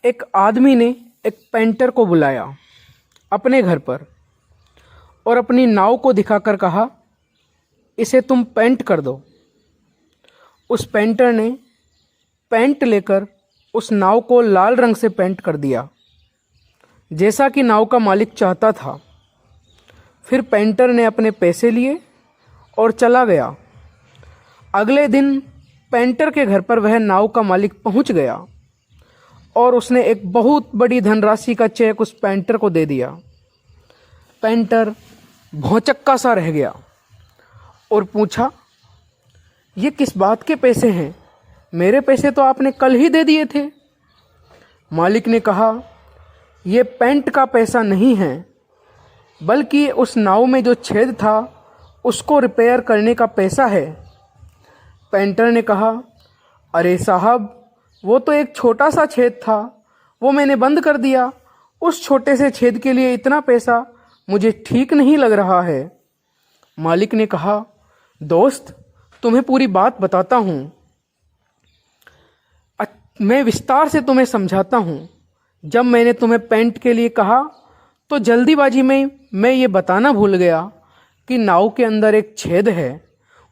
एक आदमी ने एक पेंटर को बुलाया अपने घर पर और अपनी नाव को दिखाकर कहा, इसे तुम पेंट कर दो। उस पेंटर ने पेंट लेकर उस नाव को लाल रंग से पेंट कर दिया, जैसा कि नाव का मालिक चाहता था। फिर पेंटर ने अपने पैसे लिए और चला गया। अगले दिन पेंटर के घर पर वह नाव का मालिक पहुंच गया और उसने एक बहुत बड़ी धनराशि का चेक उस पेंटर को दे दिया। पेंटर भौंचक्का सा रह गया और पूछा, ये किस बात के पैसे हैं? मेरे पैसे तो आपने कल ही दे दिए थे। मालिक ने कहा, ये पेंट का पैसा नहीं है, बल्कि उस नाव में जो छेद था उसको रिपेयर करने का पैसा है। पेंटर ने कहा, अरे साहब, वो तो एक छोटा सा छेद था, वो मैंने बंद कर दिया। उस छोटे से छेद के लिए इतना पैसा मुझे ठीक नहीं लग रहा है। मालिक ने कहा, दोस्त, तुम्हें पूरी बात बताता हूँ, मैं विस्तार से तुम्हें समझाता हूँ। जब मैंने तुम्हें पेंट के लिए कहा तो जल्दीबाजी में मैं ये बताना भूल गया कि नाव के अंदर एक छेद है,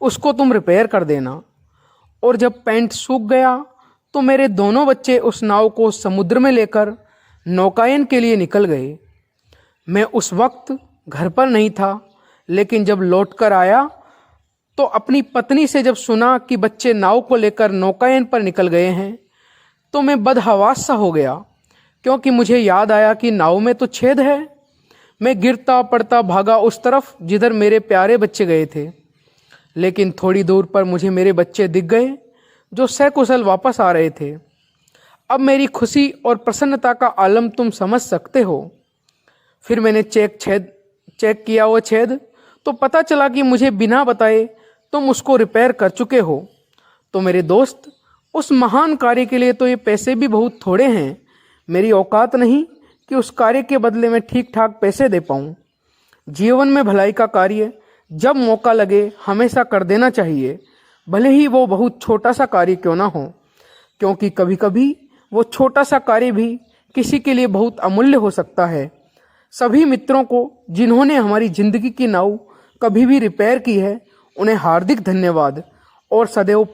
उसको तुम रिपेयर कर देना। और जब पेंट सूख गया तो मेरे दोनों बच्चे उस नाव को समुद्र में लेकर नौकायन के लिए निकल गए। मैं उस वक्त घर पर नहीं था, लेकिन जब लौट कर आया तो अपनी पत्नी से जब सुना कि बच्चे नाव को लेकर नौकायन पर निकल गए हैं तो मैं बदहवास सा हो गया, क्योंकि मुझे याद आया कि नाव में तो छेद है। मैं गिरता पड़ता भागा उस तरफ जिधर मेरे प्यारे बच्चे गए थे, लेकिन थोड़ी दूर पर मुझे मेरे बच्चे दिख गए जो सकुशल वापस आ रहे थे। अब मेरी खुशी और प्रसन्नता का आलम तुम समझ सकते हो। फिर मैंने चेक किया वो छेद, तो पता चला कि मुझे बिना बताए तुम उसको रिपेयर कर चुके हो। तो मेरे दोस्त, उस महान कार्य के लिए तो ये पैसे भी बहुत थोड़े हैं। मेरी औकात नहीं कि उस कार्य के बदले में ठीक ठाक पैसे दे पाऊँ। जीवन में भलाई का कार्य जब मौका लगे हमेशा कर देना चाहिए, भले ही वो बहुत छोटा सा कार्य क्यों ना हो, क्योंकि कभी कभी वो छोटा सा कार्य भी किसी के लिए बहुत अमूल्य हो सकता है। सभी मित्रों को जिन्होंने हमारी ज़िंदगी की नाव कभी भी रिपेयर की है, उन्हें हार्दिक धन्यवाद और सदैव